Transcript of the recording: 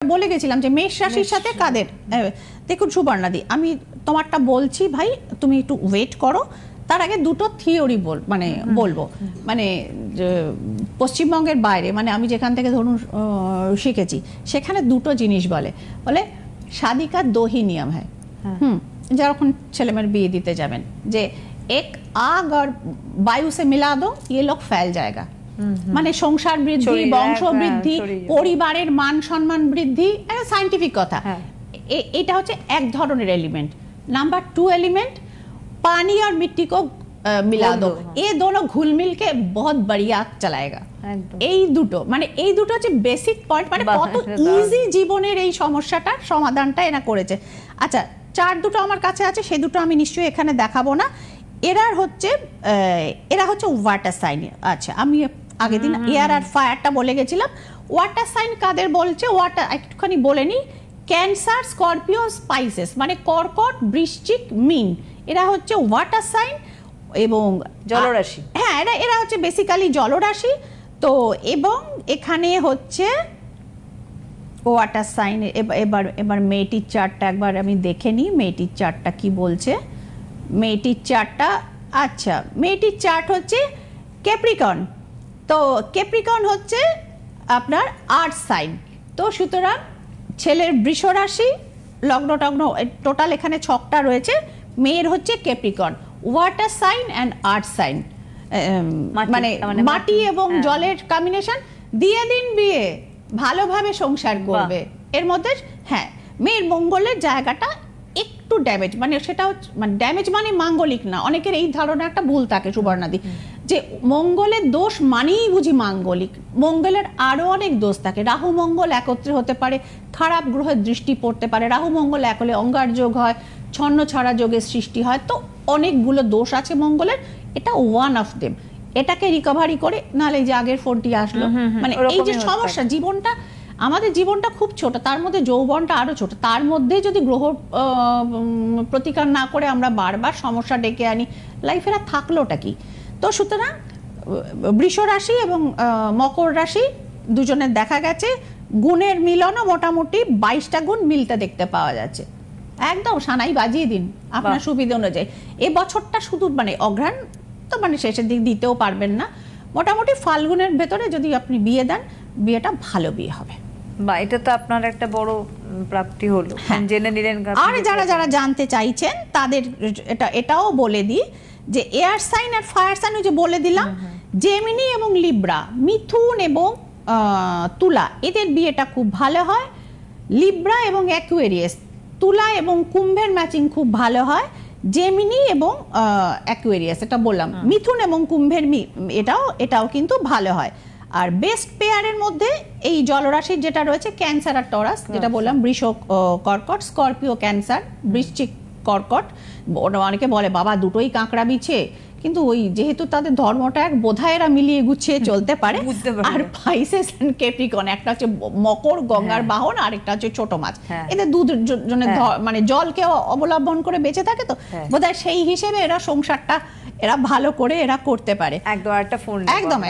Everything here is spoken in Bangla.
বলে গেছিলাম যে মেষ রাশির সাথে কাদের। দেখুন সুবর্ণাদি, আমি তোমারটা বলছি ভাই, তুমি একটু ওয়েট করো। তার আগে দুটো থিওরি বলবো, মানে পশ্চিমবঙ্গের বাইরে, মানে আমি যেখান থেকে ধরুন শিখেছি, সেখানে দুটো জিনিস বলে শাদি কা দো হি নিয়ম হ্যায়। যখন ছেলেমেয়ের বিয়ে দিতে যাবেন, যে এক आग और वायु से मिला दो ये लोग फैल जाएगा, মানে সংসার বৃদ্ধি, বংশ বৃদ্ধি, পরিবারের মান সম্মান বৃদ্ধি, এটা সায়েন্টিফিক কথা। এটা হচ্ছে এক ধরনের এলিমেন্ট। নাম্বার 2 এলিমেंट पानी और मिट्टी को मिला दो, ये दोनों घुल मिल के बहुत बढ़िया चलाएगा। এই দুটো, মানে এই দুটো হচ্ছে বেসিক পয়েন্ট, মানে কত ইজি জীবনের এই সমস্যাটার সমাধানটা এরা করেছে। আচ্ছা, চার দুটো আমার কাছে আছে, সেই দুটো আমি নিশ্চয়ই এখানে দেখাবো না। এরা হচ্ছে ওয়াটার সাইন। আচ্ছা, আমি আগের দিন এয়ার আর ফায়ারটা বলে গেছিলাম। ওয়াটার সাইন কাদের বলছে, ওয়াটার একটুখানি বলে নিই। ক্যান্সার, স্করপিও, স্পাইসেস, মানে কর্কট, বৃশ্চিক, মীন, এরা হচ্ছে ওয়াটার সাইন এবং জলরাশি। হ্যাঁ, এরা হচ্ছে বেসিক্যালি জলরাশি। তো এবং এখানে হচ্ছে ওয়াটার সাইন। এবার মেয়েটির চার্টটা একবার আমি দেখে নিই, মেয়েটির চার্টটা কি বলছে। মেয়েটির চার্টটা, আচ্ছা, মেয়েটির চার্ট হচ্ছে ক্যাপ্রিকর্ন। তো ক্যাপ্রিকর্ন হচ্ছে আপনার আর্থ সাইন। তো সুতরাং ছেলের বৃষ রাশি, লগ্ন টগ্ন টোটাল এখানে 6টা রয়েছে। মেয়ের হচ্ছে Capricorn, water sign and earth sign, মানে মাটি এবং জলের কম্বিনেশন। দিয়ে দিন বিয়ে, ভালোভাবে সংসার করবে। এর মধ্যে হ্যাঁ, মেয়ের মঙ্গলের জায়গাটা একটু ড্যামেজ, মানে সেটা মানে ড্যামেজ মানে মাঙ্গলিক না। অনেকের এই ধারণা একটা ভুল থাকে সুবর্ণাদি, যে মঙ্গলের দোষ মানেই বুঝি মাঙ্গলিক। মঙ্গলের আরো অনেক দোষ থাকে। রাহু মঙ্গল একত্রে হতে পারে, খারাপ গ্রহের দৃষ্টি পড়তে পারে। রাহু মঙ্গল এক হলে অঙ্গার যোগ হয়, ছন্ন ছাড়া যোগের সৃষ্টি হয়। তো অনেকগুলো দোষ আছে মঙ্গলের, এটা ওয়ান অফ দেম। এটাকে রিকভারি করে, নাহলে যে আগের ফোনটি আসলো, মানে এই যে সমস্যা, জীবনটা, আমাদের জীবনটা খুব ছোট, তার মধ্যে যৌবনটা আরো ছোট, তার মধ্যে যদি গ্রহ প্রতিকার না করে আমরা বারবার সমস্যা ডেকে আনি, লাইফের আর থাকলোটা কি? তো সুতরাং বৃষ রাশি এবং মকর রাশি দুজনের দেখা গেছে গুণের মিলনও মোটামুটি 22টা গুণ মিলতে দেখতে পাওয়া যাচ্ছে। একদম সানাই বাজিয়ে দিন আপনার সুবিধা অনুযায়ী। এই বছরটা শুধু মানে অঘ্রাণ তো মানে শেষের দিক দিতেও পারবেন না, মোটামুটি ফাল্গুনের ভেতরে যদি আপনি বিয়ে দেন, বিয়েটা ভালো বিয়ে হবে। বা এটা তো আপনার একটা বড় প্রাপ্তি হলো, জেনে নিলেন। আর যারা জানতে চাইছেন তাদের এটাও বলে দিই যে এয়ার সাইন আর ফায়ার সাইন যে বলে দিলাম, জেমিনি এবং লিব্রা, মিথুন এবং তুলা, এদের বিয়েটা খুব ভালো হয়। লিব্রা এবং অ্যাকুয়ারিয়াস, তুলা এবং কুম্ভের ম্যাচিং খুব ভালো হয়। জেমিনি এবং অ্যাকুয়ারিয়াস এটা বললাম, মিথুন এবং কুম্ভের এটাও কিন্তু ভালো হয়। আর বেস্ট পেয়ারের মধ্যে এই জলরাশির যেটা রয়েছে ক্যান্সার আর টরাস, যেটা বললাম বৃষ কর্কট, স্করপিও ক্যান্সার, বৃশ্চিক কর্কট। অনেকে বলে বাবা দুটোই কাঁকড়া বিছে, কিন্তু ওই যেহেতু তাদের ধর্মটা এক, বোধহয় এরা মিলিয়ে গুছিয়ে চলতে পারে। আর পাইসেস এন্ড ক্যাপ্রিকর্ন, একটা হচ্ছে মকর, গঙ্গার বাহন, আর একটা হচ্ছে ছোট মাছ। এদের দুজনের মানে জলকে অবলম্বন করে বেঁচে থাকে। তো বোধহয় সেই হিসেবে এরা সংসারটা এরা ভালো করে এরা করতে পারে। একদম একটা ফোন, একদম।